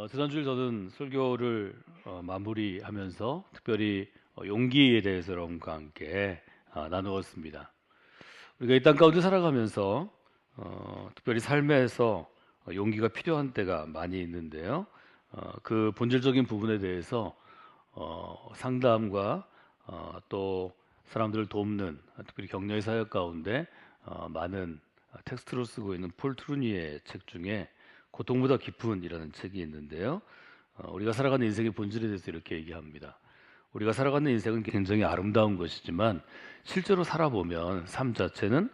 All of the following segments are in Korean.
지난주일 저는 설교를 마무리하면서 특별히 용기에 대해서 여러분과 함께 나누었습니다. 우리가 이 땅 가운데 살아가면서 특별히 삶에서 용기가 필요한 때가 많이 있는데요. 그 본질적인 부분에 대해서 상담과 또 사람들을 돕는 특별히 격려의 사역 가운데 많은 텍스트로 쓰고 있는 폴 트루니의 책 중에 고통보다 깊은이라는 책이 있는데요. 우리가 살아가는 인생의 본질에 대해서 이렇게 얘기합니다. 우리가 살아가는 인생은 굉장히 아름다운 것이지만 실제로 살아보면 삶 자체는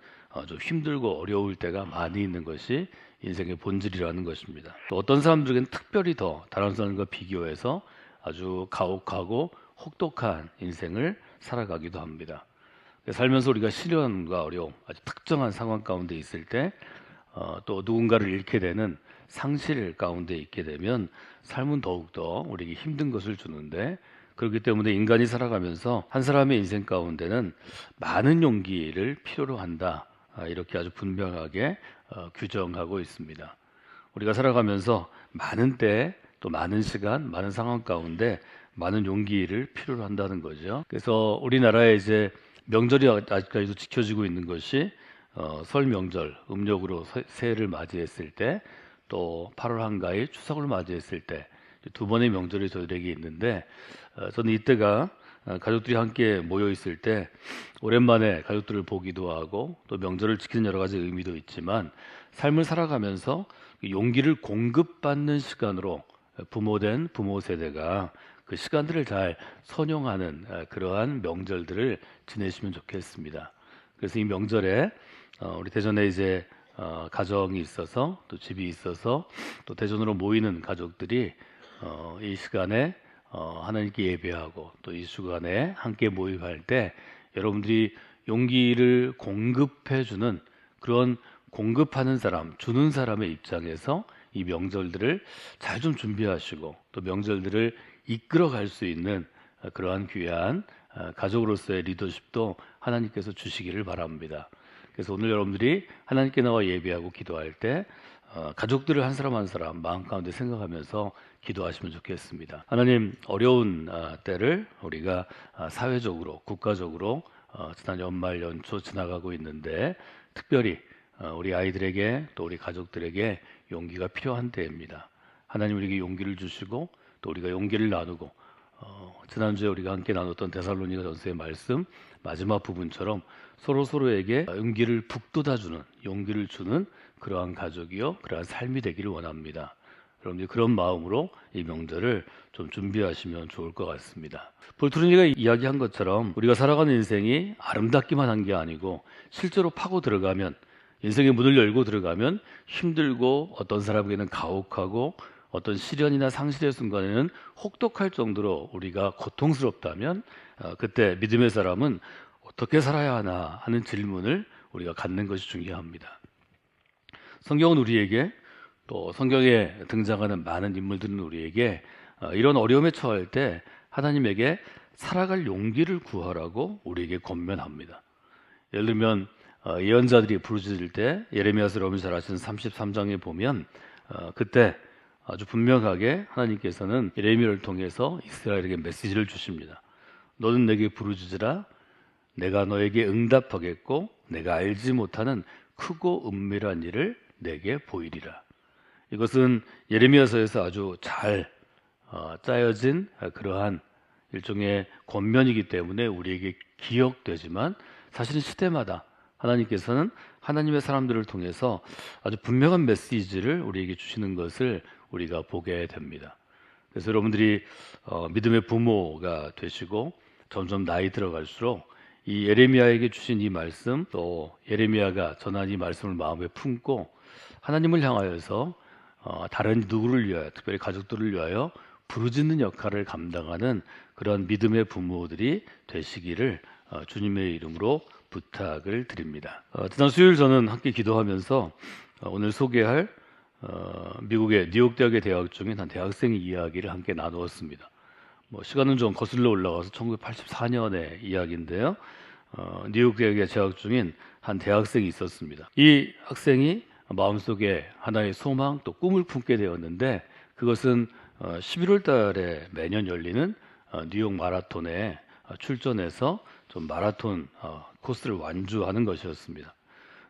좀 힘들고 어려울 때가 많이 있는 것이 인생의 본질이라는 것입니다. 또 어떤 사람들에게는 특별히 더 다른 사람과 비교해서 아주 가혹하고 혹독한 인생을 살아가기도 합니다. 살면서 우리가 시련과 어려움, 아주 특정한 상황 가운데 있을 때, 또 누군가를 잃게 되는 상실 가운데 있게 되면 삶은 더욱더 우리에게 힘든 것을 주는데, 그렇기 때문에 인간이 살아가면서 한 사람의 인생 가운데는 많은 용기를 필요로 한다. 이렇게 아주 분명하게 규정하고 있습니다. 우리가 살아가면서 많은 때, 또 많은 시간, 많은 상황 가운데 많은 용기를 필요로 한다는 거죠. 그래서 우리나라에 이제 명절이 아직까지도 지켜지고 있는 것이 설 명절, 음력으로 새해를 맞이했을 때, 또 8월 한가위 추석을 맞이했을 때 두 번의 명절이 저희에게 있는데, 저는 이때가 가족들이 함께 모여 있을 때 오랜만에 가족들을 보기도 하고 또 명절을 지키는 여러 가지 의미도 있지만 삶을 살아가면서 용기를 공급받는 시간으로 부모된 부모 세대가 그 시간들을 잘 선용하는 그러한 명절들을 지내시면 좋겠습니다. 그래서 이 명절에 우리 대전에 이제 가정이 있어서 또 집이 있어서 또 대전으로 모이는 가족들이 이 시간에 하나님께 예배하고 또 이 시간에 함께 모임할 때 여러분들이 용기를 공급해 주는 그런 공급하는 사람, 주는 사람의 입장에서 이 명절들을 잘 좀 준비하시고 또 명절들을 이끌어 갈 수 있는 그러한 귀한 가족으로서의 리더십도 하나님께서 주시기를 바랍니다. 그래서 오늘 여러분들이 하나님께 나와 예배하고 기도할 때 가족들을 한 사람 한 사람 마음 가운데 생각하면서 기도하시면 좋겠습니다. 하나님, 어려운 때를 우리가 사회적으로 국가적으로 지난 연말 연초 지나가고 있는데 특별히 우리 아이들에게 또 우리 가족들에게 용기가 필요한 때입니다. 하나님 우리에게 용기를 주시고 또 우리가 용기를 나누고 지난주에 우리가 함께 나눴던 데살로니가 전서의 말씀 마지막 부분처럼 서로에게 용기를 북돋아주는 용기를 주는 그러한 가족이요 그러한 삶이 되기를 원합니다. 여러분들이 그런 마음으로 이 명절을 좀 준비하시면 좋을 것 같습니다. 볼트루니가 이야기한 것처럼 우리가 살아가는 인생이 아름답기만 한 게 아니고 실제로 파고 들어가면 인생의 문을 열고 들어가면 힘들고 어떤 사람에게는 가혹하고 어떤 시련이나 상실의 순간에는 혹독할 정도로 우리가 고통스럽다면 그때 믿음의 사람은 어떻게 살아야 하나 하는 질문을 우리가 갖는 것이 중요합니다. 성경은 우리에게 또 성경에 등장하는 많은 인물들은 우리에게 이런 어려움에 처할 때 하나님에게 살아갈 용기를 구하라고 우리에게 권면합니다. 예를 들면 예언자들이 부르짖을 때 예레미야서 여러분이 잘 아시는 33장에 보면 그때 아주 분명하게 하나님께서는 예레미야를 통해서 이스라엘에게 메시지를 주십니다. 너는 내게 부르짖으라 내가 너에게 응답하겠고 내가 알지 못하는 크고 은밀한 일을 내게 보이리라. 이것은 예레미야서에서 아주 잘 짜여진 그러한 일종의 권면이기 때문에 우리에게 기억되지만 사실은 시대마다 하나님께서는 하나님의 사람들을 통해서 아주 분명한 메시지를 우리에게 주시는 것을 우리가 보게 됩니다. 그래서 여러분들이 믿음의 부모가 되시고 점점 나이 들어갈수록 이 예레미야에게 주신 이 말씀 또 예레미야가 전한 이 말씀을 마음에 품고 하나님을 향하여서 다른 누구를 위하여 특별히 가족들을 위하여 부르짖는 역할을 감당하는 그런 믿음의 부모들이 되시기를 주님의 이름으로 부탁을 드립니다. 지난 수요일 저는 함께 기도하면서 오늘 소개할 미국의 뉴욕 대학에 재학 중인 한 대학생의 이야기를 함께 나누었습니다. 시간은 좀 거슬러 올라가서 1984년의 이야기인데요. 뉴욕 대학에 재학 중인 한 대학생이 있었습니다. 이 학생이 마음속에 하나의 소망 또 꿈을 품게 되었는데 그것은 11월 달에 매년 열리는 뉴욕 마라톤에 출전해서 좀 마라톤 코스를 완주하는 것이었습니다.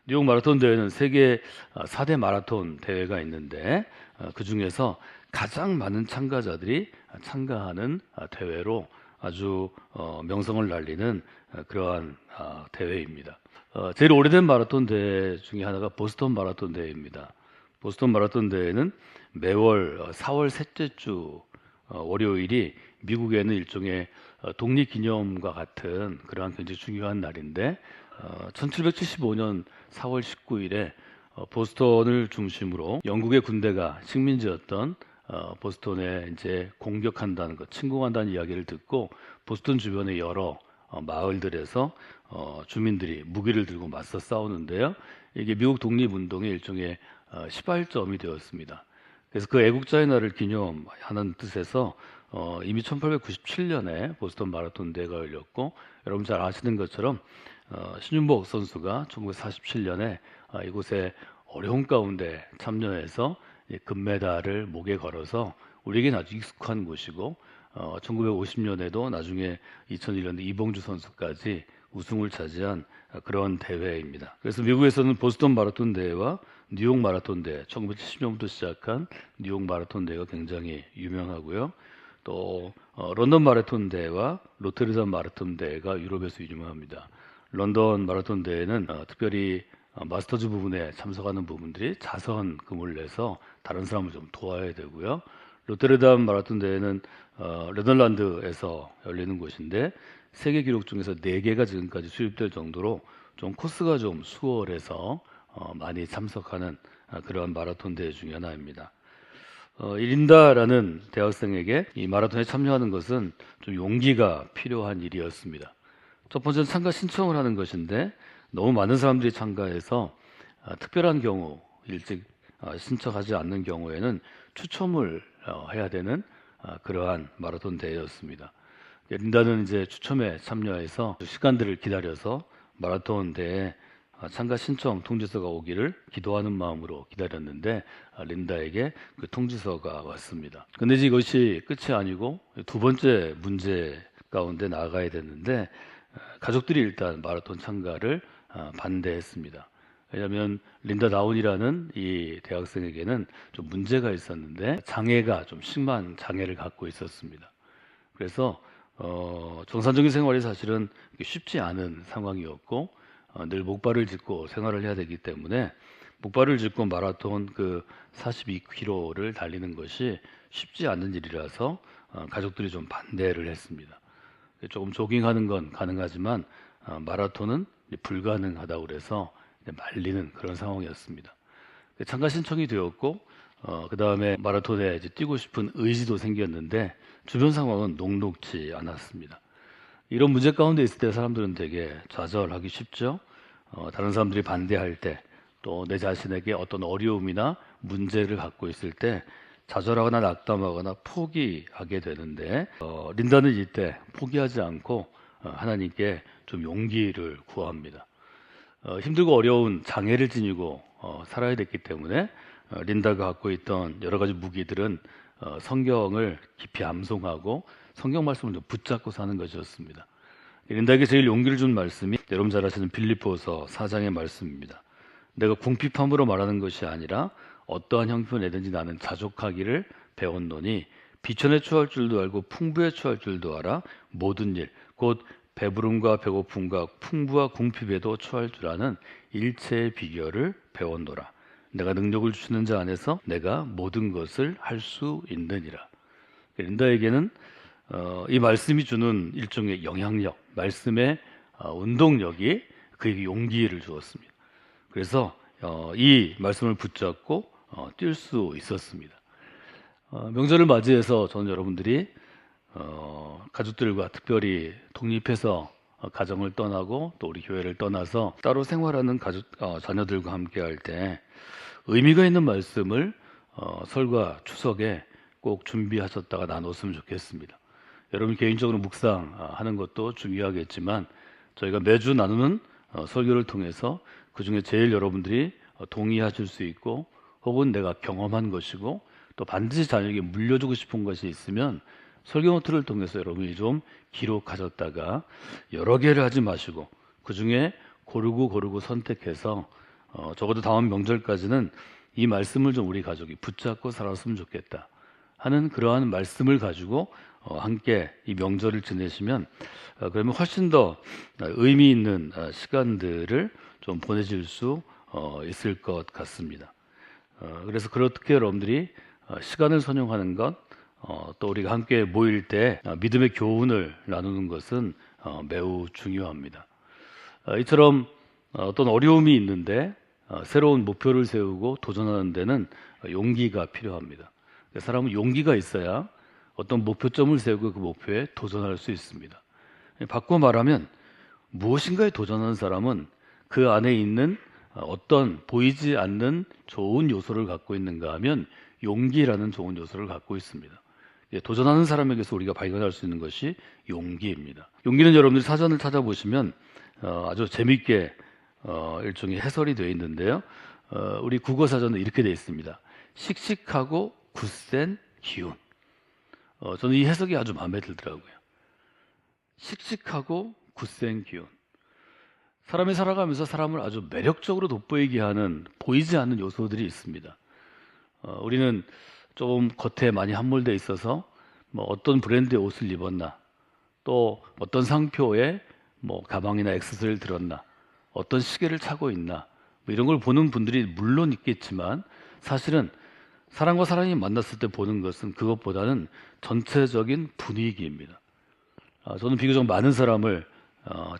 뉴욕 마라톤 대회는 세계 4대 마라톤 대회가 있는데 그 중에서 가장 많은 참가자들이 참가하는 대회로 아주 명성을 날리는 그러한 대회입니다. 제일 오래된 마라톤 대회 중에 하나가 보스턴 마라톤 대회입니다. 보스턴 마라톤 대회는 매월 4월 셋째 주 월요일이 미국에는 일종의 독립기념과 같은 그러한 굉장히 중요한 날인데 1775년 4월 19일에 보스턴을 중심으로 영국의 군대가 식민지였던 보스턴에 이제 공격한다는 것, 침공한다는 이야기를 듣고 보스턴 주변의 여러 마을들에서 주민들이 무기를 들고 맞서 싸우는데요. 이게 미국 독립운동의 일종의 시발점이 되었습니다. 그래서 그 애국자의 날을 기념하는 뜻에서 이미 1897년에 보스턴 마라톤 대회가 열렸고 여러분 잘 아시는 것처럼 신윤복 선수가 1947년에 이곳에 어려운 가운데 참여해서 금메달을 목에 걸어서 우리에게는 아주 익숙한 곳이고 1950년에도 나중에 2001년에 이봉주 선수까지 우승을 차지한 그런 대회입니다. 그래서 미국에서는 보스턴 마라톤 대회와 뉴욕 마라톤 대회, 1970년부터 시작한 뉴욕 마라톤 대회가 굉장히 유명하고요. 또 런던 마라톤 대회와 로테르담 마라톤 대회가 유럽에서 유명합니다. 런던 마라톤 대회는 특별히 마스터즈 부분에 참석하는 부분들이 자선금을 내서 다른 사람을 좀 도와야 되고요. 로테르담 마라톤 대회는 네덜란드에서 열리는 곳인데 세계 기록 중에서 4개가 지금까지 수립될 정도로 좀 코스가 좀 수월해서 많이 참석하는 그러한 마라톤 대회 중에 하나입니다. 이 린다라는 대학생에게 이 마라톤에 참여하는 것은 좀 용기가 필요한 일이었습니다. 첫 번째는 참가 신청을 하는 것인데 너무 많은 사람들이 참가해서 특별한 경우 일찍 신청하지 않는 경우에는 추첨을 해야 되는 그러한 마라톤 대회였습니다. 린다는 이제 추첨에 참여해서 시간들을 기다려서 마라톤 대회 참가 신청 통지서가 오기를 기도하는 마음으로 기다렸는데 린다에게 그 통지서가 왔습니다. 근데 이것이 끝이 아니고 두 번째 문제 가운데 나아가야 됐는데 가족들이 일단 마라톤 참가를 반대했습니다. 왜냐하면 린다 다운이라는 이 대학생에게는 좀 문제가 있었는데 장애가 좀 심한 장애를 갖고 있었습니다. 그래서 정상적인 생활이 사실은 쉽지 않은 상황이었고 늘 목발을 짚고 생활을 해야 되기 때문에 목발을 짚고 마라톤 그 42km를 달리는 것이 쉽지 않은 일이라서 가족들이 좀 반대를 했습니다. 조금 조깅하는 건 가능하지만 마라톤은 불가능하다고 그래서 말리는 그런 상황이었습니다. 참가 신청이 되었고 그 다음에 마라톤에 이제 뛰고 싶은 의지도 생겼는데 주변 상황은 녹록지 않았습니다. 이런 문제 가운데 있을 때 사람들은 되게 좌절하기 쉽죠. 다른 사람들이 반대할 때 또 내 자신에게 어떤 어려움이나 문제를 갖고 있을 때 좌절하거나 낙담하거나 포기하게 되는데 린다는 이때 포기하지 않고 하나님께 좀 용기를 구합니다. 힘들고 어려운 장애를 지니고 살아야 됐기 때문에 린다가 갖고 있던 여러 가지 무기들은 성경을 깊이 암송하고 성경 말씀을 좀 붙잡고 사는 것이었습니다. 린다에게 제일 용기를 준 말씀이 여러분 잘 아시는 빌립보서 4장의 말씀입니다. 내가 궁핍함으로 말하는 것이 아니라 어떠한 형편에든지 나는 자족하기를 배웠노니 비천에 처할 줄도 알고 풍부에 처할 줄도 알아 모든 일 곧 배부름과 배고픔과 풍부와 궁핍에도 처할 줄 아는 일체의 비결을 배웠노라. 내가 능력을 주시는 자 안에서 내가 모든 것을 할 수 있느니라. 린다에게는 이 말씀이 주는 일종의 영향력, 말씀의 운동력이 그에게 용기를 주었습니다. 그래서 이 말씀을 붙잡고 뛸 수 있었습니다. 명절을 맞이해서 저는 여러분들이 가족들과 특별히 독립해서 가정을 떠나고 또 우리 교회를 떠나서 따로 생활하는 자녀들과 함께 할 때 의미가 있는 말씀을 설과 추석에 꼭 준비하셨다가 나눴으면 좋겠습니다. 여러분 개인적으로 묵상하는 것도 중요하겠지만 저희가 매주 나누는 설교를 통해서 그 중에 제일 여러분들이 동의하실 수 있고 혹은 내가 경험한 것이고 또 반드시 자녀에게 물려주고 싶은 것이 있으면 설교 노트를 통해서 여러분이 좀 기록하셨다가 여러 개를 하지 마시고 그 중에 고르고 선택해서 적어도 다음 명절까지는 이 말씀을 좀 우리 가족이 붙잡고 살았으면 좋겠다 하는 그러한 말씀을 가지고 함께 이 명절을 지내시면 그러면 훨씬 더 의미 있는 시간들을 좀 보내실 수 있을 것 같습니다. 그래서 그렇게 여러분들이 시간을 선용하는 것, 또 우리가 함께 모일 때 믿음의 교훈을 나누는 것은 매우 중요합니다. 이처럼 어떤 어려움이 있는데 새로운 목표를 세우고 도전하는 데는 용기가 필요합니다. 사람은 용기가 있어야 어떤 목표점을 세우고 그 목표에 도전할 수 있습니다. 바꿔 말하면 무엇인가에 도전하는 사람은 그 안에 있는 어떤 보이지 않는 좋은 요소를 갖고 있는가 하면 용기라는 좋은 요소를 갖고 있습니다. 도전하는 사람에게서 우리가 발견할 수 있는 것이 용기입니다. 용기는 여러분들이 사전을 찾아보시면 아주 재미있게 일종의 해설이 되어 있는데요. 우리 국어사전은 이렇게 되어 있습니다. 씩씩하고 굳센 기운. 저는 이 해석이 아주 마음에 들더라고요. 씩씩하고 굳센 기운. 사람이 살아가면서 사람을 아주 매력적으로 돋보이게 하는 보이지 않는 요소들이 있습니다. 우리는 좀 겉에 많이 함몰되어 있어서 뭐 어떤 브랜드의 옷을 입었나, 또 어떤 상표에 뭐 가방이나 액세서리를 들었나, 어떤 시계를 차고 있나, 뭐 이런 걸 보는 분들이 물론 있겠지만 사실은 사람과 사람이 만났을 때 보는 것은 그것보다는 전체적인 분위기입니다. 저는 비교적 많은 사람을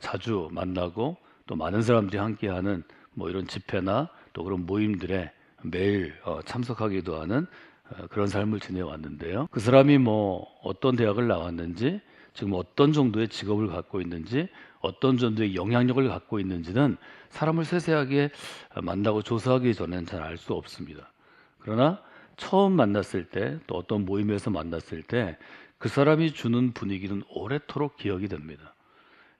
자주 만나고 또 많은 사람들이 함께하는 뭐 이런 집회나 또 그런 모임들에 매일 참석하기도 하는 그런 삶을 지내왔는데요. 그 사람이 뭐 어떤 대학을 나왔는지, 지금 어떤 정도의 직업을 갖고 있는지, 어떤 정도의 영향력을 갖고 있는지는 사람을 세세하게 만나고 조사하기 전에는 잘 알 수 없습니다. 그러나 처음 만났을 때, 또 어떤 모임에서 만났을 때 그 사람이 주는 분위기는 오래도록 기억이 됩니다.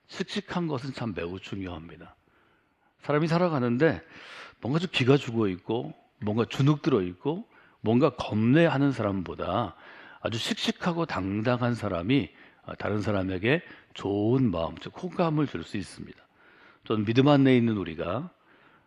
씩씩한 것은 참 매우 중요합니다. 사람이 살아가는데 뭔가 좀 기가 죽어 있고 뭔가 주눅 들어 있고 뭔가 겁내하는 사람보다 아주 씩씩하고 당당한 사람이 다른 사람에게 좋은 마음, 즉 호감을 줄 수 있습니다. 저는 믿음 안에 있는 우리가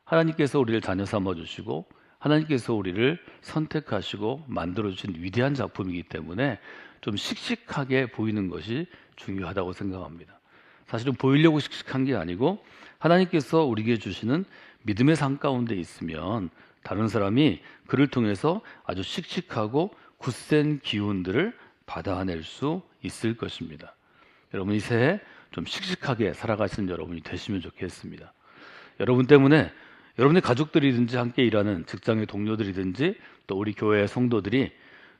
하나님께서 우리를 자녀 삼아 주시고 하나님께서 우리를 선택하시고 만들어 주신 위대한 작품이기 때문에 좀 씩씩하게 보이는 것이 중요하다고 생각합니다. 사실은 보이려고 씩씩한 게 아니고 하나님께서 우리에게 주시는 믿음의 삶 가운데 있으면 다른 사람이 그를 통해서 아주 씩씩하고 굳센 기운들을 받아낼 수 있을 것입니다. 여러분 이 새해 좀 씩씩하게 살아가시는 여러분이 되시면 좋겠습니다. 여러분 때문에 여러분의 가족들이든지 함께 일하는 직장의 동료들이든지 또 우리 교회의 성도들이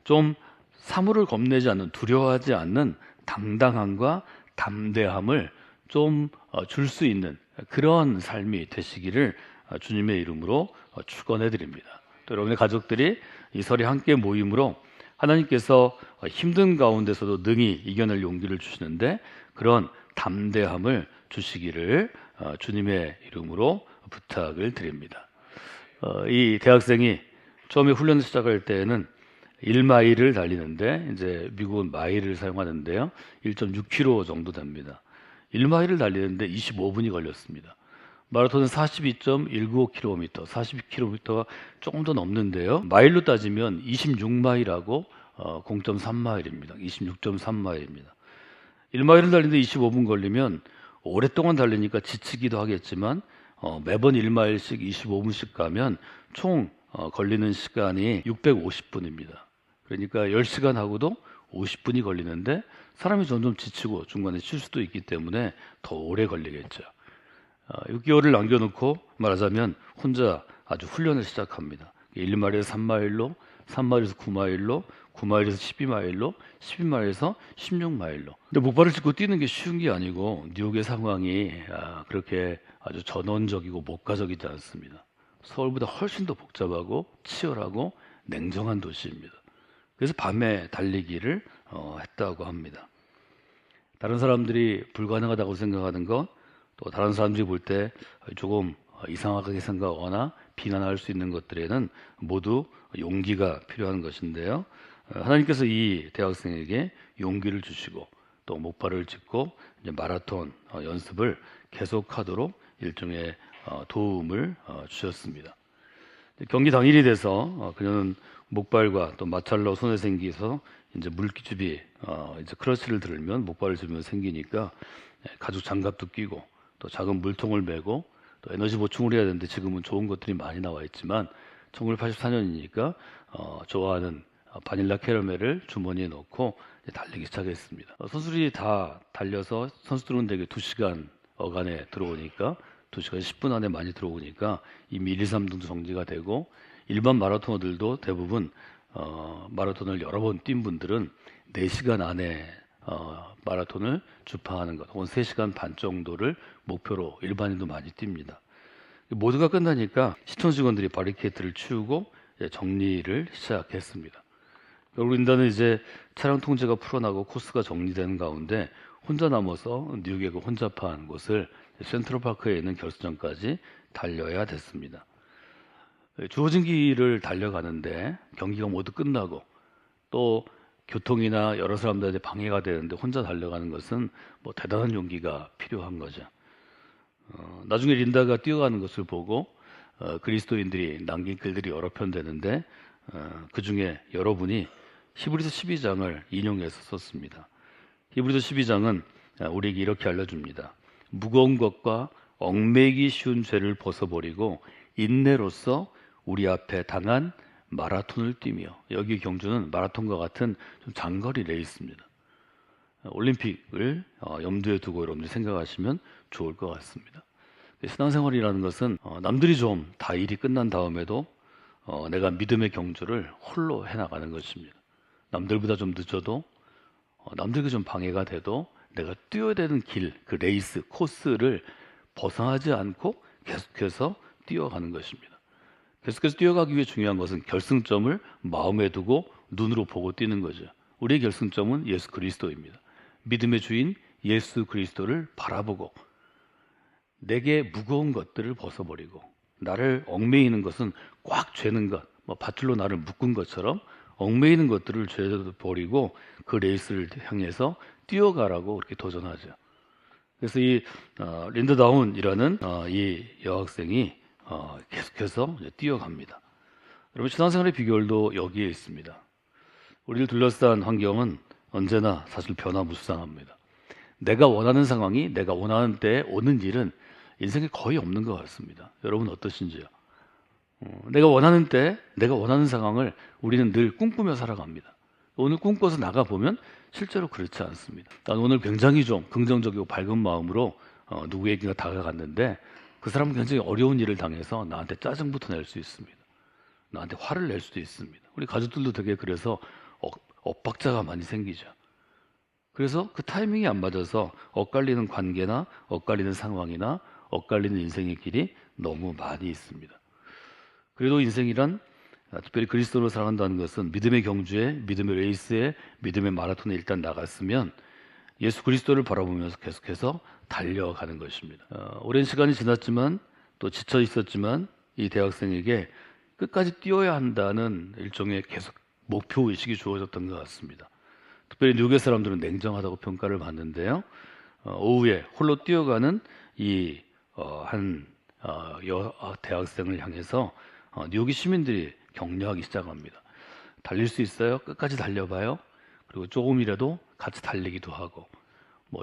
좀 사물을 겁내지 않는, 두려워하지 않는 당당함과 담대함을 좀 줄 수 있는 그런 삶이 되시기를 주님의 이름으로 축원해 드립니다. 또 여러분의 가족들이 이 설에 함께 모임으로 하나님께서 힘든 가운데서도 능히 이겨낼 용기를 주시는데 그런 담대함을 주시기를 주님의 이름으로 부탁을 드립니다. 이 대학생이 처음에 훈련을 시작할 때에는 1마일을 달리는데 이제 미국은 마일을 사용하는데요. 1.6km 정도 됩니다. 1마일을 달리는데 25분이 걸렸습니다. 마라톤은 42.195km, 42km가 조금 더 넘는데요. 마일로 따지면 26마일하고 0.3마일입니다. 26.3마일입니다. 1마일을 달리는데 25분 걸리면 오랫동안 달리니까 지치기도 하겠지만 매번 1마일씩 25분씩 가면 총 걸리는 시간이 650분입니다. 그러니까 10시간 하고도 50분이 걸리는데 사람이 점점 지치고 중간에 쉴 수도 있기 때문에 더 오래 걸리겠죠. 6개월을 남겨놓고 말하자면 혼자 아주 훈련을 시작합니다. 1마일에서 3마일로, 3마일에서 9마일로, 9마일에서 12마일로, 12마일에서 16마일로. 근데 목발을 짚고 뛰는 게 쉬운 게 아니고 뉴욕의 상황이 그렇게 아주 전원적이고 목가적이지 않습니다. 서울보다 훨씬 더 복잡하고 치열하고 냉정한 도시입니다. 그래서 밤에 달리기를 했다고 합니다. 다른 사람들이 불가능하다고 생각하는 것, 또 다른 사람들이 볼 때 조금 이상하게 생각하거나 비난할 수 있는 것들에는 모두 용기가 필요한 것인데요. 하나님께서 이 대학생에게 용기를 주시고 또 목발을 짚고 이제 마라톤 연습을 계속하도록 일종의 도움을 주셨습니다. 경기 당일이 돼서 그녀는 목발과 또 마찰로 손에 생기서 이제 물기집이 이제 크러치를 들면 목발을 짚으면 생기니까 가죽 장갑도 끼고 또 작은 물통을 메고 또 에너지 보충을 해야 되는데 지금은 좋은 것들이 많이 나와 있지만 1984년이니까 좋아하는 바닐라 캐러멜을 주머니에 넣고 달리기 시작했습니다. 선수들이 다 달려서 선수들은 대개 2시간 어간에 들어오니까 2시간 10분 안에 많이 들어오니까 이미 1, 2, 3등도 정지가 되고 일반 마라토너들도 대부분 마라톤을 여러 번 뛴 분들은 4시간 안에 마라톤을 주파하는 것 혹은 3시간 반 정도를 목표로 일반인도 많이 뜁니다. 모두가 끝나니까 시청 직원들이 바리케이트를 치우고 정리를 시작했습니다. 결국 인단은 이제 차량 통제가 풀어나고 코스가 정리되는 가운데 혼자 남아서 뉴욕의 그 혼잡한 곳을 센트럴파크에 있는 결승점까지 달려야 됐습니다. 주어진 길을 달려가는데 경기가 모두 끝나고 또 교통이나 여러 사람들한테 방해가 되는데 혼자 달려가는 것은 뭐 대단한 용기가 필요한 거죠. 나중에 린다가 뛰어가는 것을 보고 그리스도인들이 남긴 글들이 여러 편 되는데 그 중에 여러분이 히브리서 12장을 인용해서 썼습니다. 히브리서 12장은 우리에게 이렇게 알려줍니다. 무거운 것과 얽매이기 쉬운 죄를 벗어버리고 인내로서 우리 앞에 당한 마라톤을 뛰며, 여기 경주는 마라톤과 같은 좀 장거리 레이스입니다. 올림픽을 염두에 두고 여러분들이 생각하시면 좋을 것 같습니다. 신앙생활이라는 것은 남들이 좀 다 일이 끝난 다음에도 내가 믿음의 경주를 홀로 해나가는 것입니다. 남들보다 좀 늦어도 남들에게 좀 방해가 돼도 내가 뛰어야 되는 길, 그 레이스, 코스를 벗어나지 않고 계속해서 뛰어가는 것입니다. 계속해서 뛰어가기 위해 중요한 것은 결승점을 마음에 두고 눈으로 보고 뛰는 거죠. 우리의 결승점은 예수 그리스도입니다. 믿음의 주인 예수 그리스도를 바라보고 내게 무거운 것들을 벗어버리고 나를 얽매이는 것은 꽉 죄는 것, 밧줄로 나를 묶은 것처럼 얽매이는 것들을 죄버리고 그 레이스를 향해서 뛰어가라고 그렇게 도전하죠. 그래서 이 린다 다운이라는 이 여학생이 계속해서 뛰어갑니다. 여러분, 신앙생활의 비결도 여기에 있습니다. 우리를 둘러싼 환경은 언제나 사실 변화무쌍합니다. 내가 원하는 상황이 내가 원하는 때에 오는 일은 인생에 거의 없는 것 같습니다. 여러분 어떠신지요? 내가 원하는 때 내가 원하는 상황을 우리는 늘 꿈꾸며 살아갑니다. 오늘 꿈꿔서 나가보면 실제로 그렇지 않습니다. 난 오늘 굉장히 좀 긍정적이고 밝은 마음으로 누구에게가 다가갔는데 그 사람은 굉장히 어려운 일을 당해서 나한테 짜증부터 낼 수 있습니다. 나한테 화를 낼 수도 있습니다. 우리 가족들도 되게 그래서 엇박자가 많이 생기죠. 그래서 그 타이밍이 안 맞아서 엇갈리는 관계나 엇갈리는 상황이나 엇갈리는 인생의 길이 너무 많이 있습니다. 그래도 인생이란 특별히 그리스도로 살아간다는 것은 믿음의 경주에, 믿음의 레이스에, 믿음의 마라톤에 일단 나갔으면 예수 그리스도를 바라보면서 계속해서 달려가는 것입니다. 오랜 시간이 지났지만 또 지쳐 있었지만 이 대학생에게 끝까지 뛰어야 한다는 일종의 계속 목표의식이 주어졌던 것 같습니다. 특별히 뉴욕의 사람들은 냉정하다고 평가를 받는데요. 오후에 홀로 뛰어가는 이 대학생을 향해서 뉴욕의 시민들이 격려하기 시작합니다. 달릴 수 있어요? 끝까지 달려봐요. 그리고 조금이라도 같이 달리기도 하고,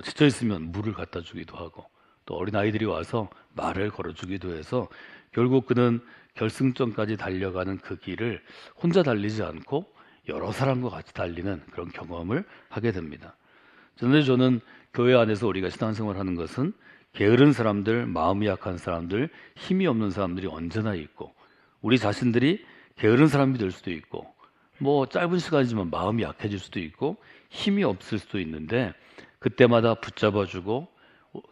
지쳐 있으면 물을 갖다 주기도 하고, 또 어린 아이들이 와서 말을 걸어주기도 해서 결국 그는 결승점까지 달려가는 그 길을 혼자 달리지 않고 여러 사람과 같이 달리는 그런 경험을 하게 됩니다. 저는 교회 안에서 우리가 신앙생활하는 것은 게으른 사람들, 마음이 약한 사람들, 힘이 없는 사람들이 언제나 있고, 우리 자신들이 게으른 사람이 될 수도 있고, 짧은 시간이지만 마음이 약해질 수도 있고 힘이 없을 수도 있는데, 그때마다 붙잡아주고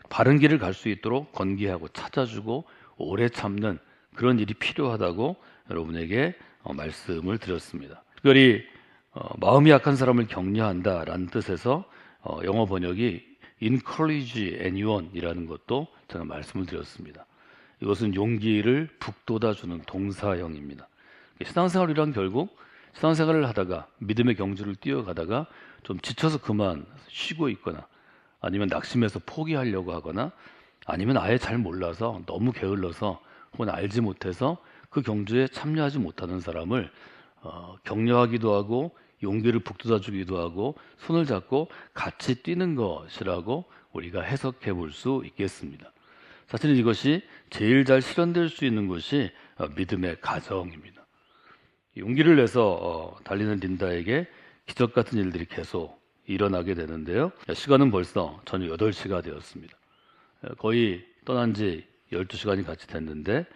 바른 길을 갈 수 있도록 건기하고 찾아주고 오래 참는 그런 일이 필요하다고 여러분에게 말씀을 드렸습니다. 특별히 마음이 약한 사람을 격려한다라는 뜻에서 영어 번역이 encourage anyone 이라는 것도 제가 말씀을 드렸습니다. 이것은 용기를 북돋아주는 동사형입니다. 신앙생활이란 결국 신앙생활을 하다가 믿음의 경주를 뛰어가다가 좀 지쳐서 그만 쉬고 있거나 아니면 낙심해서 포기하려고 하거나 아니면 아예 잘 몰라서 너무 게을러서 혹은 알지 못해서 그 경주에 참여하지 못하는 사람을 격려하기도 하고 용기를 북돋아주기도 하고 손을 잡고 같이 뛰는 것이라고 우리가 해석해 볼 수 있겠습니다. 사실 이것이 제일 잘 실현될 수 있는 것이 믿음의 가정입니다. 용기를 내서 달리는 린다에게 기적 같은 일들이 계속 일어나게 되는데요. 시간은 벌써 저녁 8시가 되었습니다. 거의 떠난 지 12시간이 같이 됐는데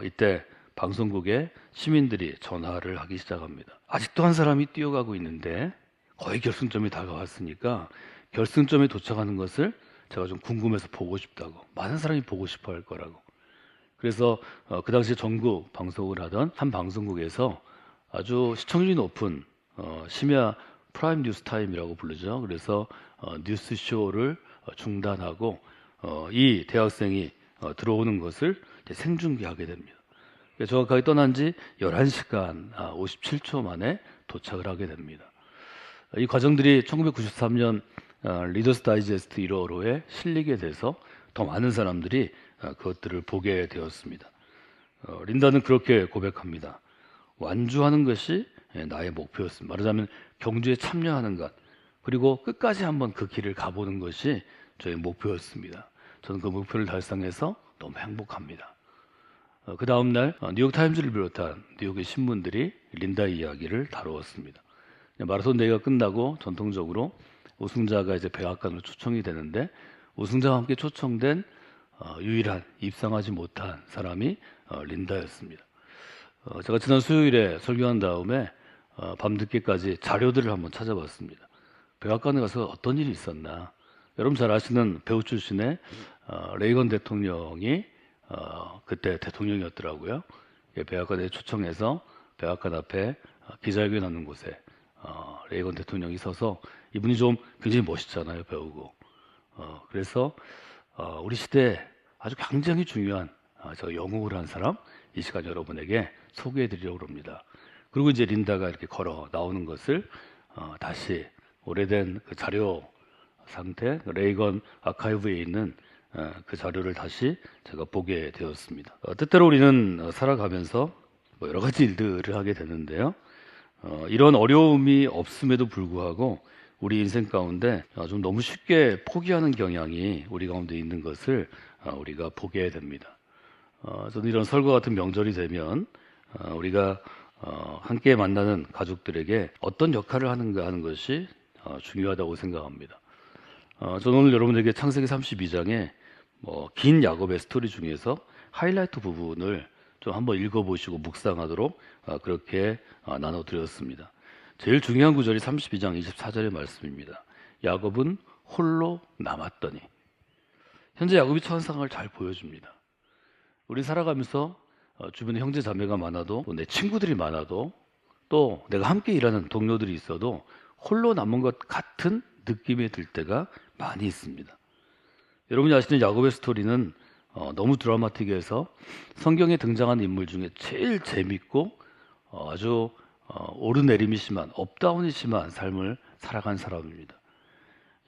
이때 방송국에 시민들이 전화를 하기 시작합니다. 아직도 한 사람이 뛰어가고 있는데 거의 결승점이 다가왔으니까 결승점에 도착하는 것을 제가 좀 궁금해서 보고 싶다고, 많은 사람이 보고 싶어 할 거라고. 그래서 그 당시에 전국 방송을 하던 한 방송국에서 아주 시청률이 높은 심야 프라임 뉴스 타임이라고 부르죠. 그래서 뉴스 쇼를 중단하고 이 대학생이 들어오는 것을 생중계하게 됩니다. 정확하게 떠난 지 11시간 57초 만에 도착을 하게 됩니다. 이 과정들이 1993년 리더스 다이제스트 1호로에 실리게 돼서 더 많은 사람들이 그것들을 보게 되었습니다. 린다는 그렇게 고백합니다. 완주하는 것이 나의 목표였습니다. 말하자면 경주에 참여하는 것, 그리고 끝까지 한번 그 길을 가보는 것이 저의 목표였습니다. 저는 그 목표를 달성해서 너무 행복합니다. 그 다음날 뉴욕타임즈를 비롯한 뉴욕의 신문들이 린다 이야기를 다루었습니다. 마라톤 대회가 끝나고 전통적으로 우승자가 이제 백악관으로 초청이 되는데 우승자와 함께 초청된 유일한 입상하지 못한 사람이 린다였습니다. 제가 지난 수요일에 설교한 다음에 밤늦게까지 자료들을 한번 찾아봤습니다. 백악관에 가서 어떤 일이 있었나. 여러분 잘 아시는 배우 출신의 레이건 대통령이 그때 대통령이었더라고요. 백악관에 초청해서 백악관 앞에 기자회견하는 곳에 레이건 대통령이 서서, 이분이 좀 굉장히 멋있잖아요, 배우고. 그래서 우리 시대에 아주 굉장히 중요한 저 영웅을 한 사람, 이 시간 여러분에게 소개해 드리려고 합니다. 그리고 이제 린다가 이렇게 걸어 나오는 것을 다시 오래된 그 자료 상태, 레이건 아카이브에 있는 그 자료를 다시 제가 보게 되었습니다. 때때로 우리는 살아가면서 여러 가지 일들을 하게 되는데요. 이런 어려움이 없음에도 불구하고 우리 인생 가운데 좀 너무 쉽게 포기하는 경향이 우리 가운데 있는 것을 우리가 보게 됩니다. 저는 이런 설과 같은 명절이 되면 우리가 함께 만나는 가족들에게 어떤 역할을 하는가 하는 것이 중요하다고 생각합니다. 저는 오늘 여러분에게 창세기 32장에 긴 야곱의 스토리 중에서 하이라이트 부분을 좀 한번 읽어보시고 묵상하도록 그렇게 나눠드렸습니다. 제일 중요한 구절이 32장 24절의 말씀입니다. 야곱은 홀로 남았더니. 현재 야곱이 처한 상황을 잘 보여줍니다. 우리 살아가면서 주변에 형제 자매가 많아도, 내 친구들이 많아도, 또 내가 함께 일하는 동료들이 있어도 홀로 남은 것 같은 느낌이 들 때가 많이 있습니다. 여러분이 아시는 야곱의 스토리는 너무 드라마틱해서 성경에 등장하는 인물 중에 제일 재밌고 아주 오르내림이 심한, 업다운이 심한 삶을 살아간 사람입니다.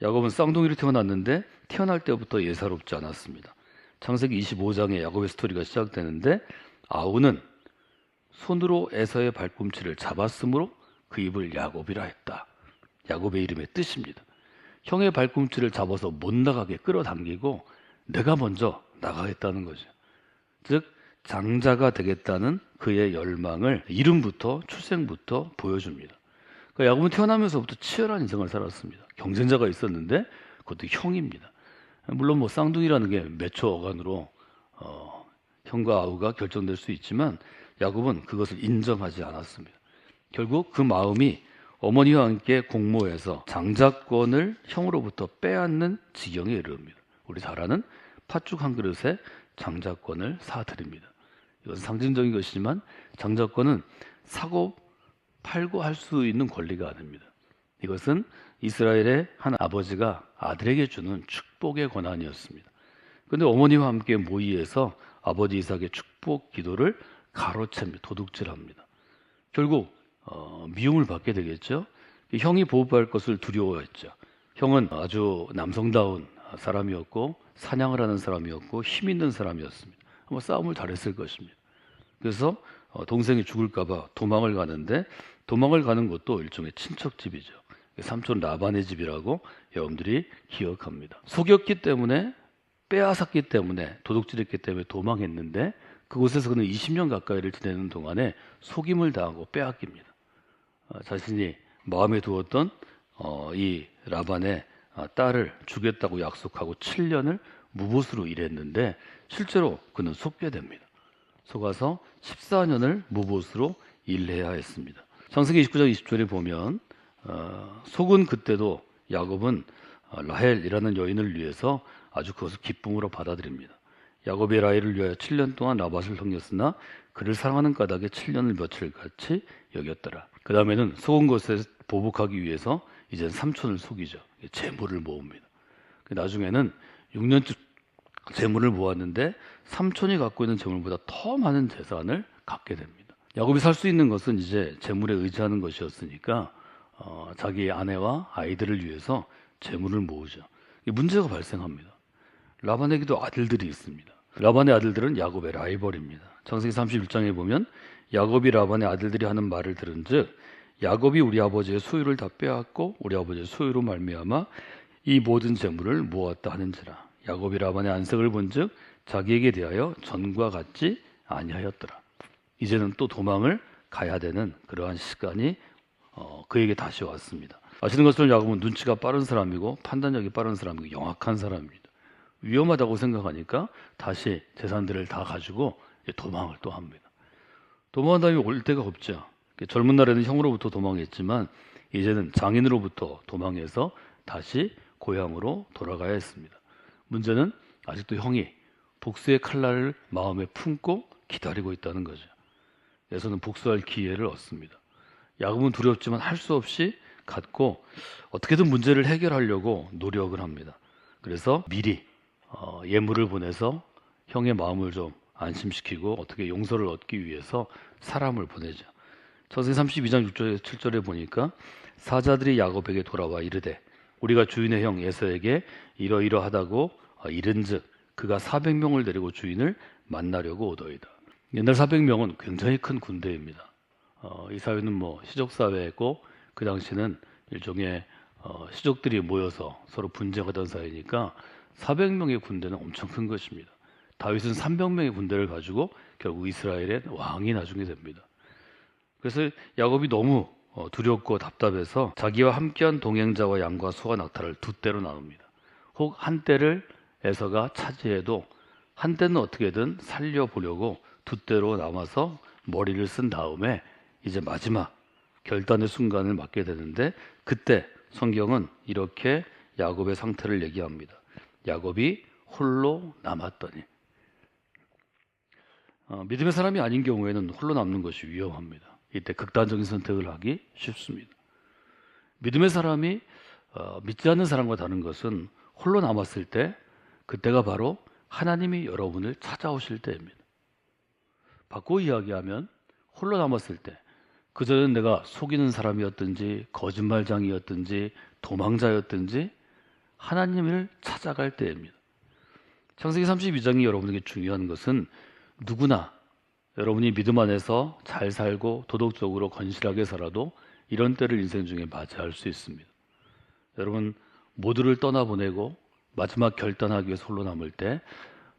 야곱은 쌍둥이로 태어났는데 태어날 때부터 예사롭지 않았습니다. 창세기 25장에 야곱의 스토리가 시작되는데 아우는 손으로 에서의 발꿈치를 잡았으므로 그 입을 야곱이라 했다. 야곱의 이름의 뜻입니다. 형의 발꿈치를 잡아서 못 나가게 끌어당기고 내가 먼저 나가겠다는 거죠. 즉 장자가 되겠다는 그의 열망을 이름부터 출생부터 보여줍니다. 그러니까 야곱은 태어나면서부터 치열한 인생을 살았습니다. 경쟁자가 있었는데 그것도 형입니다. 물론 쌍둥이라는 게 매초 어간으로 형과 아우가 결정될 수 있지만 야곱은 그것을 인정하지 않았습니다. 결국 그 마음이 어머니와 함께 공모해서 장자권을 형으로부터 빼앗는 지경에 이릅니다. 우리 잘 아는 팥죽 한 그릇에 장자권을 사드립니다. 이것은 상징적인 것이지만 장자권은 사고 팔고 할 수 있는 권리가 아닙니다. 이것은 이스라엘의 한 아버지가 아들에게 주는 축복의 권한이었습니다. 그런데 어머니와 함께 모의해서 아버지 이삭의 축복 기도를 가로챕니다. 도둑질합니다. 결국 미움을 받게 되겠죠. 형이 보호할 것을 두려워했죠. 형은 아주 남성다운 사람이었고 사냥을 하는 사람이었고 힘 있는 사람이었습니다. 아마 싸움을 잘했을 것입니다. 그래서 동생이 죽을까봐 도망을 가는데 도망을 가는 것도 일종의 친척집이죠. 삼촌 라반의 집이라고 여러분들이 기억합니다. 속였기 때문에 빼앗았기 때문에 도둑질했기 때문에 도망했는데 그곳에서 그는 20년 가까이를 지내는 동안에 속임을 당하고 빼앗깁니다. 자신이 마음에 두었던 이 라반의 딸을 주겠다고 약속하고 7년을 무보수로 일했는데 실제로 그는 속게 됩니다. 속아서 14년을 무보수로 일해야 했습니다. 창세기 29장 20절에 보면 속은 그때도 야곱은 라헬이라는 여인을 위해서 아주 그것을 기쁨으로 받아들입니다. 야곱이 라헬을 위하여 7년 동안 라밧을 섬겼으나 그를 사랑하는 까닭에 7년을 며칠같이 여겼더라. 그 다음에는 속은 것에 보복하기 위해서 이젠 삼촌을 속이죠. 재물을 모읍니다. 나중에는 6년째 재물을 모았는데 삼촌이 갖고 있는 재물보다 더 많은 재산을 갖게 됩니다. 야곱이 살 수 있는 것은 이제 재물에 의지하는 것이었으니까 자기 아내와 아이들을 위해서 재물을 모으죠. 문제가 발생합니다. 라반에게도 아들들이 있습니다. 라반의 아들들은 야곱의 라이벌입니다. 창세기 31장에 보면 야곱이 라반의 아들들이 하는 말을 들은즉 야곱이 우리 아버지의 소유를 다 빼앗고 우리 아버지의 소유로 말미암아 이 모든 재물을 모았다 하는지라. 야곱이 라반의 안색을 본즉 자기에게 대하여 전과 같지 아니하였더라. 이제는 또 도망을 가야 되는 그러한 시간이 그에게 다시 왔습니다. 아시는 것처럼 야곱은 눈치가 빠른 사람이고 판단력이 빠른 사람이고 영악한 사람입니다. 위험하다고 생각하니까 다시 재산들을 다 가지고 도망을 또 합니다. 도망한 다음에 올 데가 없죠. 젊은 날에는 형으로부터 도망했지만 이제는 장인으로부터 도망해서 다시 고향으로 돌아가야 했습니다. 문제는 아직도 형이 복수의 칼날을 마음에 품고 기다리고 있다는 거죠. 에서는 복수할 기회를 얻습니다. 야곱은 두렵지만 할 수 없이 갖고 어떻게든 문제를 해결하려고 노력을 합니다. 그래서 미리 예물을 보내서 형의 마음을 좀 안심시키고 어떻게 용서를 얻기 위해서 사람을 보내죠. 창세기 32장 6절 7절에 보니까 사자들이 야곱에게 돌아와 이르되 우리가 주인의 형 에서에게 이러이러하다고 이른즉 그가 400명을 데리고 주인을 만나려고 오더이다. 옛날 400명은 굉장히 큰 군대입니다. 이 사회는 뭐 시족 사회고 그 당시는 일종의 시족들이 모여서 서로 분쟁하던 사회니까 400명의 군대는 엄청 큰 것입니다. 다윗은 300명의 군대를 가지고 결국 이스라엘의 왕이 나중에 됩니다. 그래서 야곱이 너무 두렵고 답답해서 자기와 함께한 동행자와 양과 소와 낙타를 두 떼로 나눕니다. 혹 한 떼를 에서가 차지해도 한 떼는 어떻게든 살려보려고 두 떼로 남아서 머리를 쓴 다음에 이제 마지막 결단의 순간을 맞게 되는데 그때 성경은 이렇게 야곱의 상태를 얘기합니다. 야곱이 홀로 남았더니 믿음의 사람이 아닌 경우에는 홀로 남는 것이 위험합니다. 이때 극단적인 선택을 하기 쉽습니다. 믿음의 사람이 믿지 않는 사람과 다른 것은 홀로 남았을 때 그때가 바로 하나님이 여러분을 찾아오실 때입니다. 바꿔 이야기하면 홀로 남았을 때 그전에는 내가 속이는 사람이었든지 거짓말장이었든지 도망자였든지 하나님을 찾아갈 때입니다. 창세기 32장이 여러분에게 중요한 것은 누구나 여러분이 믿음 안에서 잘 살고 도덕적으로 건실하게 살아도 이런 때를 인생 중에 맞이할 수 있습니다. 여러분 모두를 떠나보내고 마지막 결단하기 위해서 홀로 남을 때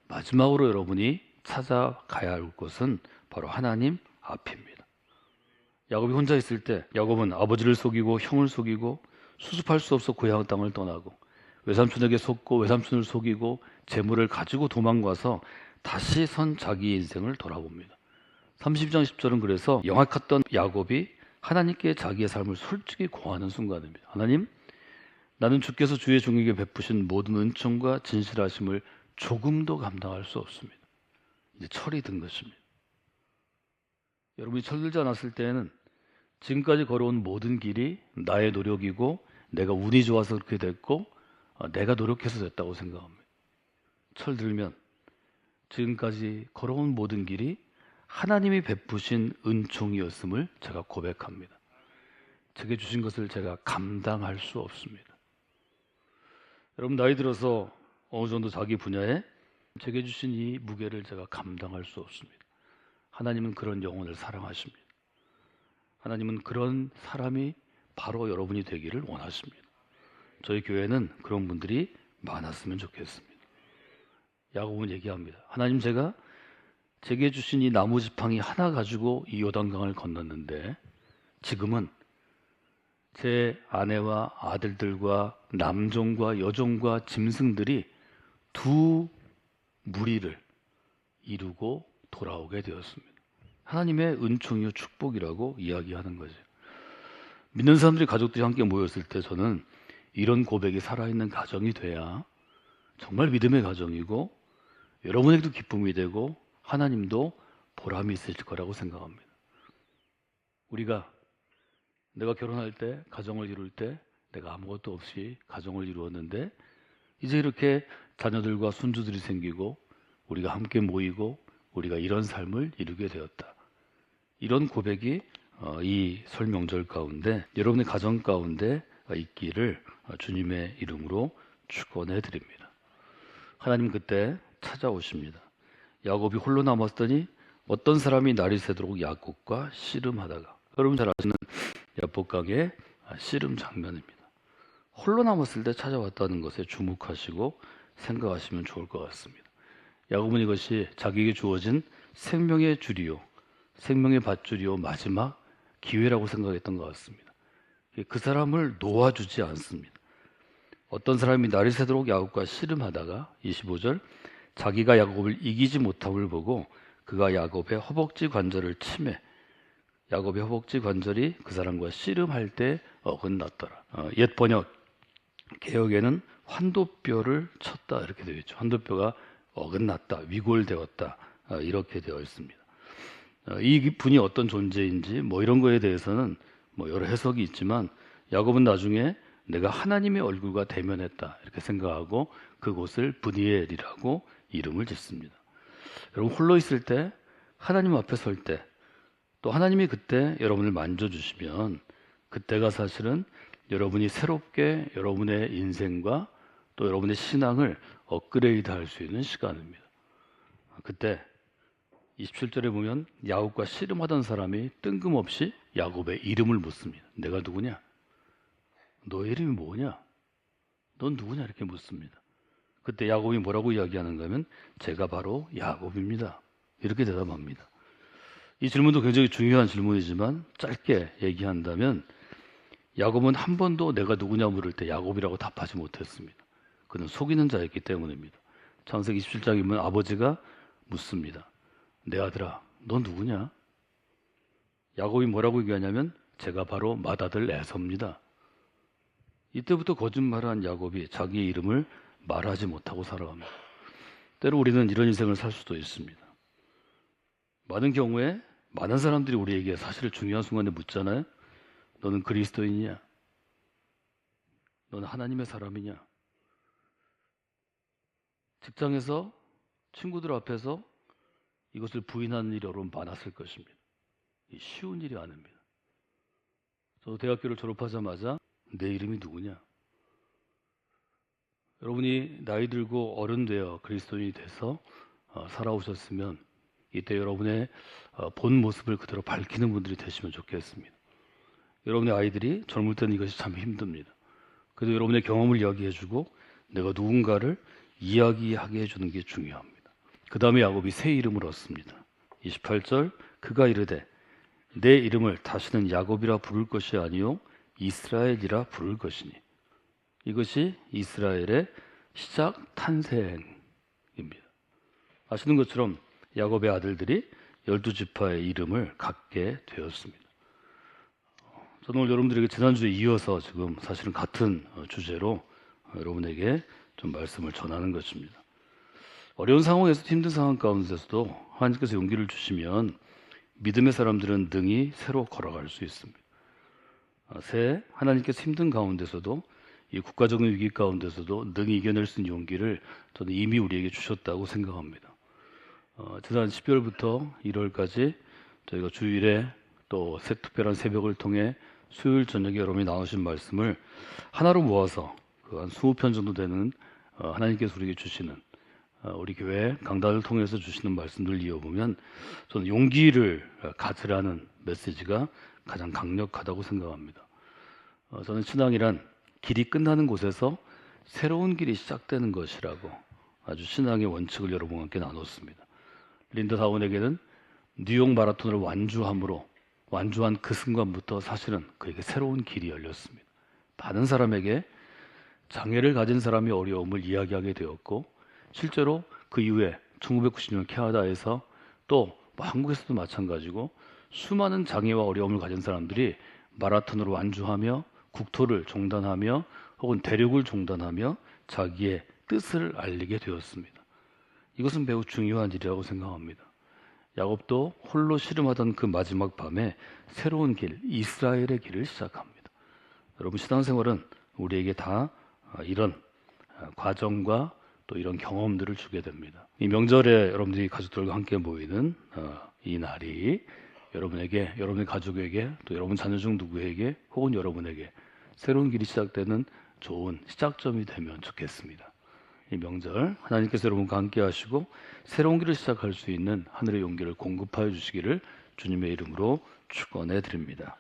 마지막으로 여러분이 찾아가야 할 곳은 바로 하나님 앞입니다. 야곱이 혼자 있을 때 야곱은 아버지를 속이고 형을 속이고 수습할 수 없어 고향 땅을 떠나고 외삼촌에게 속고 외삼촌을 속이고 재물을 가지고 도망가서 다시 선 자기 인생을 돌아봅니다. 30장 10절은 그래서 영악했던 야곱이 하나님께 자기의 삶을 솔직히 고하는 순간입니다. 하나님, 나는 주께서 주의 종에게 베푸신 모든 은총과 진실하심을 조금도 감당할 수 없습니다. 이제 철이 든 것입니다. 여러분이 철들지 않았을 때에는 지금까지 걸어온 모든 길이 나의 노력이고 내가 운이 좋아서 그렇게 됐고 내가 노력해서 됐다고 생각합니다. 철들면 지금까지 걸어온 모든 길이 하나님이 베푸신 은총이었음을 제가 고백합니다. 제게 주신 것을 제가 감당할 수 없습니다. 여러분, 나이 들어서 어느 정도 자기 분야에 제게 주신 이 무게를 제가 감당할 수 없습니다. 하나님은 그런 영혼을 사랑하십니다. 하나님은 그런 사람이 바로 여러분이 되기를 원하십니다. 저희 교회는 그런 분들이 많았으면 좋겠습니다. 야고보는 얘기합니다. 하나님, 제게 주신 이 나무 지팡이 하나 가지고 이 요단강을 건넜는데 지금은 제 아내와 아들들과 남종과 여종과 짐승들이 두 무리를 이루고 돌아오게 되었습니다. 하나님의 은총이요 축복이라고 이야기하는 거죠. 믿는 사람들이, 가족들이 함께 모였을 때 저는 이런 고백이 살아있는 가정이 돼야 정말 믿음의 가정이고 여러분에게도 기쁨이 되고 하나님도 보람이 있으실 거라고 생각합니다. 내가 결혼할 때, 가정을 이룰 때 내가 아무것도 없이 가정을 이루었는데 이제 이렇게 자녀들과 손주들이 생기고 우리가 함께 모이고 우리가 이런 삶을 이루게 되었다. 이런 고백이 이 설 명절 가운데 여러분의 가정 가운데 있기를 주님의 이름으로 축원해 드립니다. 하나님 그때 찾아오십니다. 야곱이 홀로 남았더니 어떤 사람이 날이 새도록 야곱과 씨름하다가, 여러분 잘 아시는 야복강의 씨름 장면입니다. 홀로 남았을 때 찾아왔다는 것에 주목하시고 생각하시면 좋을 것 같습니다. 야곱은 이것이 자기에게 주어진 생명의 줄이요, 생명의 밧줄이요, 마지막 기회라고 생각했던 것 같습니다. 그 사람을 놓아주지 않습니다. 어떤 사람이 날이 새도록 야곱과 씨름하다가 25절, 자기가 야곱을 이기지 못함을 보고 그가 야곱의 허벅지 관절을 치매, 야곱의 허벅지 관절이 그 사람과 씨름할 때 어긋났더라. 옛 번역 개혁에는 환도뼈를 쳤다 이렇게 되어 있죠. 환도뼈가 어긋났다, 위골되었다 이렇게 되어 있습니다. 이 분이 어떤 존재인지 이런 거에 대해서는 여러 해석이 있지만 야곱은 나중에 내가 하나님의 얼굴과 대면했다 이렇게 생각하고 그곳을 브니엘이라고 이름을 짓습니다. 여러분, 홀로 있을 때, 하나님 앞에 설 때, 또 하나님이 그때 여러분을 만져주시면 그때가 사실은 여러분이 새롭게 여러분의 인생과 또 여러분의 신앙을 업그레이드 할 수 있는 시간입니다. 그때 27절에 보면 야곱과 씨름하던 사람이 뜬금없이 야곱의 이름을 묻습니다. 내가 누구냐? 너의 이름이 뭐냐? 넌 누구냐? 이렇게 묻습니다. 그때 야곱이 뭐라고 이야기하는가 하면 제가 바로 야곱입니다. 이렇게 대답합니다. 이 질문도 굉장히 중요한 질문이지만 짧게 얘기한다면 야곱은 한 번도 내가 누구냐 물을 때 야곱이라고 답하지 못했습니다. 그는 속이는 자였기 때문입니다. 창세기 27장에 보면 아버지가 묻습니다. 내 아들아, 넌 누구냐? 야곱이 뭐라고 얘기하냐면 제가 바로 맏아들 에서입니다. 이때부터 거짓말한 야곱이 자기의 이름을 말하지 못하고 살아갑니다. 때로 우리는 이런 인생을 살 수도 있습니다. 많은 경우에 많은 사람들이 우리에게 사실을 중요한 순간에 묻잖아요. 너는 그리스도인이냐? 너는 하나님의 사람이냐? 직장에서 친구들 앞에서 이것을 부인하는 일이 여러분 많았을 것입니다. 쉬운 일이 아닙니다. 저도 대학교를 졸업하자마자 내 이름이 누구냐? 여러분이 나이 들고 어른 되어 그리스도인이 돼서 살아오셨으면 이때 여러분의 본 모습을 그대로 밝히는 분들이 되시면 좋겠습니다. 여러분의 아이들이 젊을 때는 이것이 참 힘듭니다. 그래도 여러분의 경험을 이야기해주고 내가 누군가를 이야기하게 해주는 게 중요합니다. 그 다음에 야곱이 새 이름을 얻습니다. 28절, 그가 이르되 내 이름을 다시는 야곱이라 부를 것이 아니요 이스라엘이라 부를 것이니. 이것이 이스라엘의 시작 탄생입니다. 아시는 것처럼 야곱의 아들들이 12지파의 이름을 갖게 되었습니다. 저는 오늘 여러분들에게 지난주에 이어서 지금 사실은 같은 주제로 여러분에게 좀 말씀을 전하는 것입니다. 어려운 상황에서 힘든 상황 가운데서도 하나님께서 용기를 주시면 믿음의 사람들은 능히 새로 걸어갈 수 있습니다. 하나님께서 힘든 가운데서도 이 국가적인 위기 가운데서도 능히 이겨낼 수 있는 용기를 저는 이미 우리에게 주셨다고 생각합니다. 지난 12월부터 1월까지 저희가 주일에 또 특별한 새벽을 통해 수요일 저녁에 여러분이 나누신 말씀을 하나로 모아서 그 한 20편 정도 되는 하나님께서 우리에게 주시는 우리 교회 강단을 통해서 주시는 말씀들을 이어보면 저는 용기를 가지라는 메시지가 가장 강력하다고 생각합니다. 저는 신앙이란 길이 끝나는 곳에서 새로운 길이 시작되는 것이라고 아주 신앙의 원칙을 여러분과 함께 나눴습니다. 린다 다운에게는 뉴욕 마라톤을 완주한 그 순간부터 사실은 그에게 새로운 길이 열렸습니다. 많은 사람에게 장애를 가진 사람의 어려움을 이야기하게 되었고 실제로 그 이후에 1990년 캐나다에서 또 한국에서도 마찬가지고 수많은 장애와 어려움을 가진 사람들이 마라톤으로 완주하며 국토를 종단하며 혹은 대륙을 종단하며 자기의 뜻을 알리게 되었습니다. 이것은 매우 중요한 일이라고 생각합니다. 야곱도 홀로 씨름하던 그 마지막 밤에 새로운 길, 이스라엘의 길을 시작합니다. 여러분 신앙생활은 우리에게 다 이런 과정과 또 이런 경험들을 주게 됩니다. 이 명절에 여러분들이 가족들과 함께 모이는 이 날이 여러분에게, 여러분의 가족에게, 또 여러분 자녀 중 누구에게 혹은 여러분에게 새로운 길이 시작되는 좋은 시작점이 되면 좋겠습니다. 이 명절 하나님께서 여러분과 함께 하시고 새로운 길을 시작할 수 있는 하늘의 용기를 공급하여 주시기를 주님의 이름으로 축원해 드립니다.